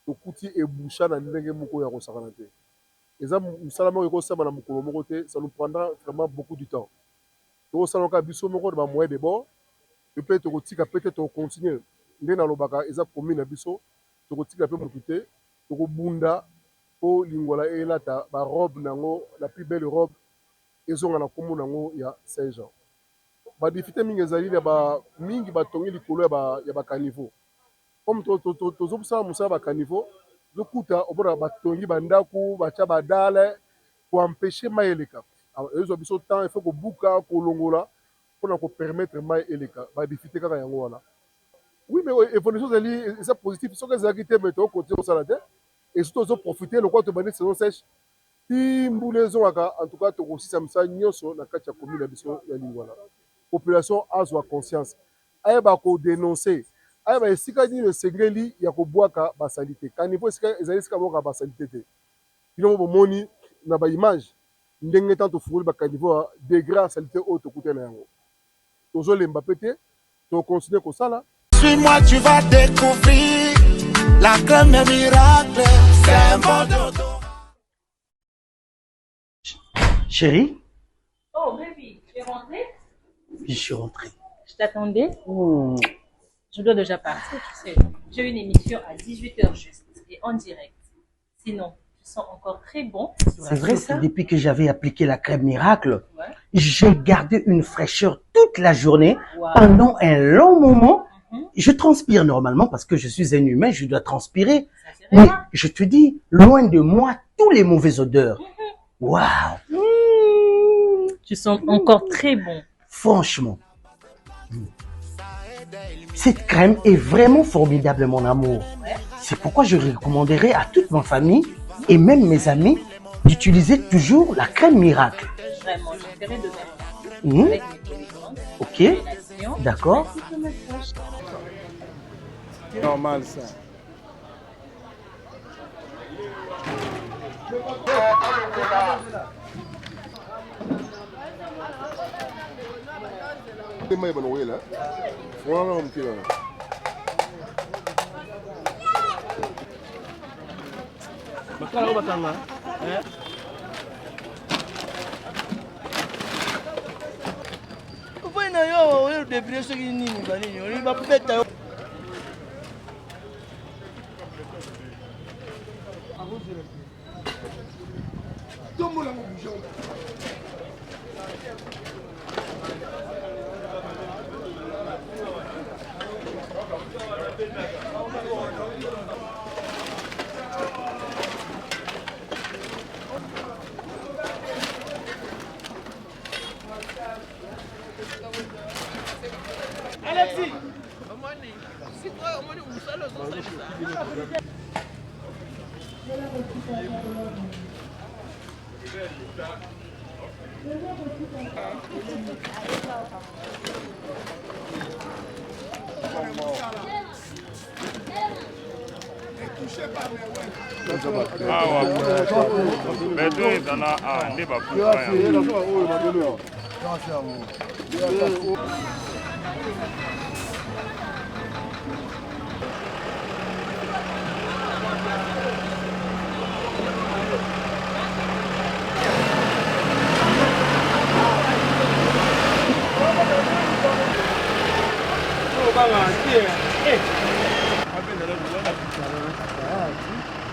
tokuti ebusha na ndenge moko ya kosakana te. Eza musala moko ekosama na mokolo moko te, ça nous prendra vraiment beaucoup de temps. Tokosala kaka biso moko na bamoyen de bord, epe tokotika pete tokocontinue nde nalobaka eza commune na biso, tokotika mpe motu te, tokobunda mpo lingwala elata barobe nango, la plus belle robe ezonga na kombo nango ya Saint-Jean. Badifite mingi ezali na mingi batongi likolo ya bakaniveau. Comme tozosala mosala bakaniveau, zokuta obona batongi bandako batya badale pour empêcher mai eleka. Ezwa biso temps, il faut kobuka kolongola mpona kopermettre mai eleka. Badifite kaka yango wana. Oui, mais évolution ezali eza positif, soki ezalaki te me tokokontinue kosala te, et surtout tozoprofite lokola tobandi saison sèche ti mbula ezongaka. En tout cas tokosisa misala nyonso na kati ya commune na biso ya Lingwala. Population azwa conscience, ayeba kodénoncer, ayeba esika nini esengeli ya kobwaka basali te. Kaniveau esika ezali esika bwaka basali te. Bino bomoni na baimage ndenge ntan tofungoli bakaniveau degré ya salite oyo tokutana yango. Tozolemba pe te, tokontinue kosala. Suis-moi, tu vas découvrir la crème miracle. C'est un bon dodo. Chérie? Oh, baby, tu es rentrée? Je suis rentré. Je t'attendais. Je dois déjà partir, tu sais. J'ai une émission à 18h juste et en direct. Sinon, tu sens encore très bon. C'est vrai ça? Depuis que j'avais appliqué la crème miracle, Ouais. j'ai gardé une fraîcheur toute la journée. Wow. Pendant un long moment. Je transpire normalement parce que je suis un humain, je dois transpirer. Mais je te dis, loin de moi, tous les mauvaises odeurs. Waouh! Tu sens encore très bon. Franchement. Cette crème est vraiment formidable, mon amour. Ouais. C'est pourquoi je recommanderais à toute ma famille et même mes amis d'utiliser toujours la crème miracle. Vraiment, je ferai de même. Avec mes connaissances. Ok. D'accord. Normal ça. Alexis,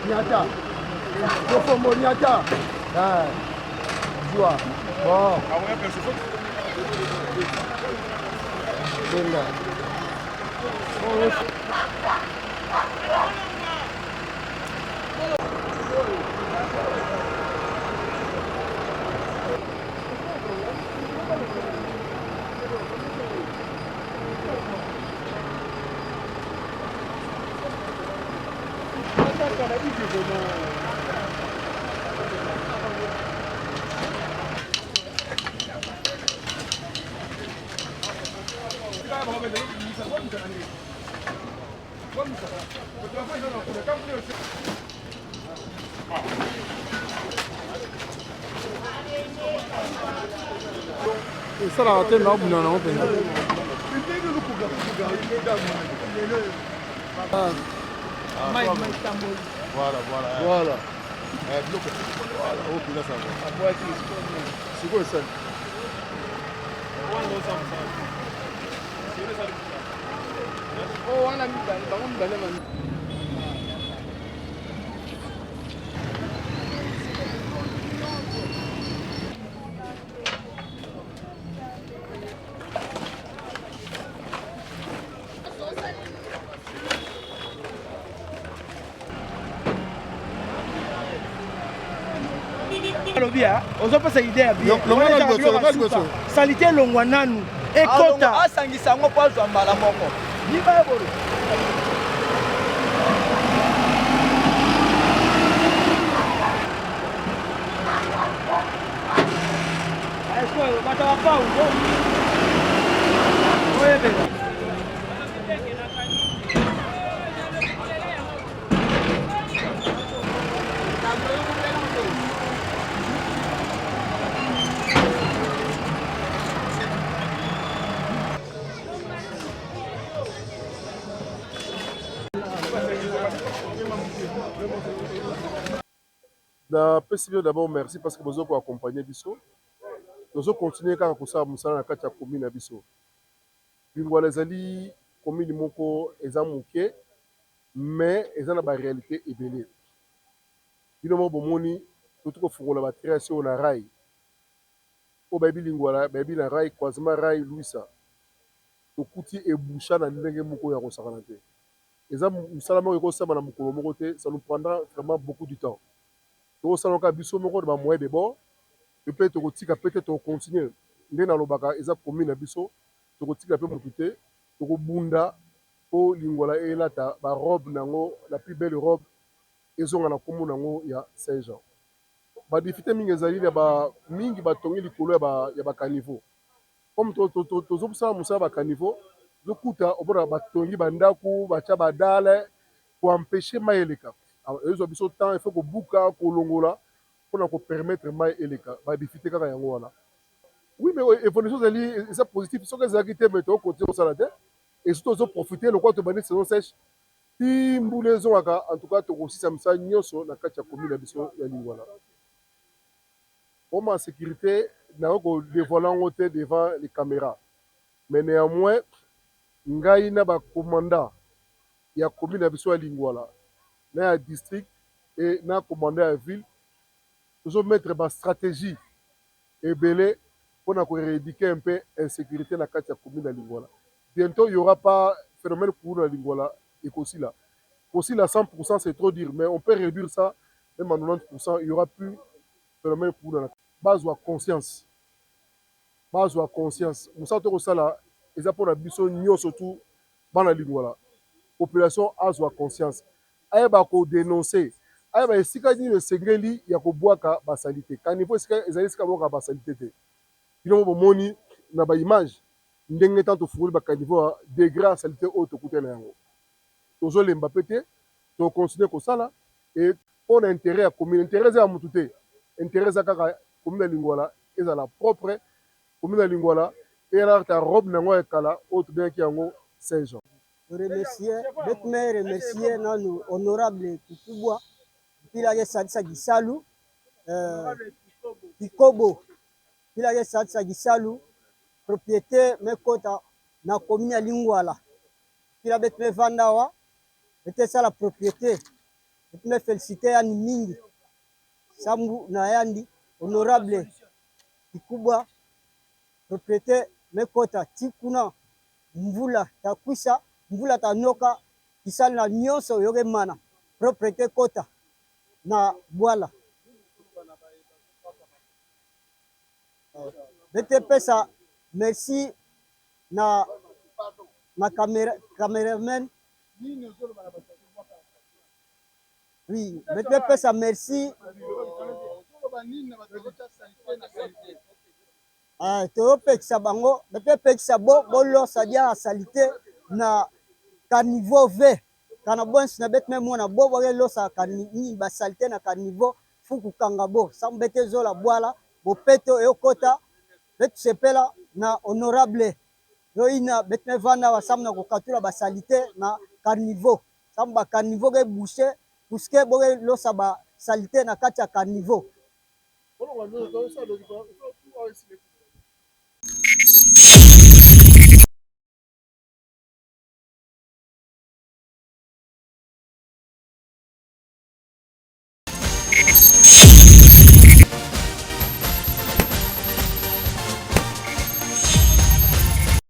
Niata. Profomo Niata. Ah. Joie. Bon. Venga. Ça la raté, non, non, non, Voilà, voilà. Voilà, ok, là ça va. C'est quoi ça? ozopesa ide ya salite elongwa nanu ekota asangisa yango mpo azwa mbala moko liba ebolo bato bapau oyebela napesi bino d'abord merci parce que bozo koaccompagne biso tozo continue kaka kosala mosala na kati ya commune na biso lingwala ezali commune moko eza moke mais eza na baréalité ebele bino mo bomoni totu kofungola batrasi oyo na rai oyo bayebi lingwala bayebi na rai croisement rai luisa tokuti ebusha na ndenge moko ya kosakana te eza mosala moko ekosama na mokolo moko te ça nous prendra vraiment beaucoup du temps tokosala kaka biso moko na bamoyen de bord mpe tokotika pete tokocontinue nde nalobaka eza commune na biso tokotika mpe motu te tokobunda mpo lingwala elata barobe nango la plus belle robe ezonga na nkombo nango ya Saint Jean badifite mingi ezali na mingi batongi likolo ya bakaniveau comme tozosala mosala bakaniveau tozokuta omona batongi bandako batya badale koempêche mai eleka ezwa biso temps il faut kobuka kolongola mpona kopermettre mai eleka badifite kaka yango wana oui mais évolution ezali eza positif soki ezalaki te mais tokokontinue kosala te et surtout tozoprofite lokwa tobandi saison sèche ti mbula ezongaka en tout cas tokosisa misala nyonso na kati ya commune na biso ya lingwala oma sécurité nakoki kodévoile yango te devant les caméras mais néanmoins ngai na bacommandant ya commune na biso ya lingwala na ya district et na commandant ya ville tozomettre bastratégie ebele mpona koéradiquer un peu insécurité na kati ya commune ya lingwala bientôt il y aura pas phénomène kulu na lingwala ekosila kosila 100% c'est trop dire mais on peut réduire ça même à 90% il y aura plus phénomène kulu na bazwa conscience mosala tokosala eza mpona biso nyonso tu bana lingwala population azwa conscience ayeba kodénoncer ayeba esika nini esengeli ya kobwaka basali te kaniveau esika ezali esika bwaka basali te bino bomoni na baimage ndenge ntan tofungoli bakaniveau ya degré ya salite oyo tokute na yango tozolemba mpe te tokontinue kosala e mpona intérêt ya commune intérêt eza ya motu te intérêt eza kaka commune ya lingwala ezala propre commune ya lingwala eyalaka robe nango ya kala oyo tobengaki yango Saint Jean. Remercier nanu honorable Kikubwa pilage sadisa gisalu Kikobo pilage sadisa gisalu propriété mekota na commune ya Lingwala pila betme vandawa bete sala propriété betme féliciter yani mingi sambu na yandi honorable Kikubwa propriété mekota tikuna mvula takwisa mvula tanoka kisali na nyonso yoke mana propriété kota na bwala bete pesa merci na cameraman oui bete pesa merci toyopekisa bango bete pekisa bolosa dia salite na caniveau v kana bonsi na bete mona bo losa kanini basalite na caniveau fuku kanga bo sambete zola bwala bopeto eyokota bete sepela na honorable yoina bete vanda wasamna kokatula basalite na caniveau samba caniveau ke boucher puisque boke losa ba salité na kati ya caniveau. On va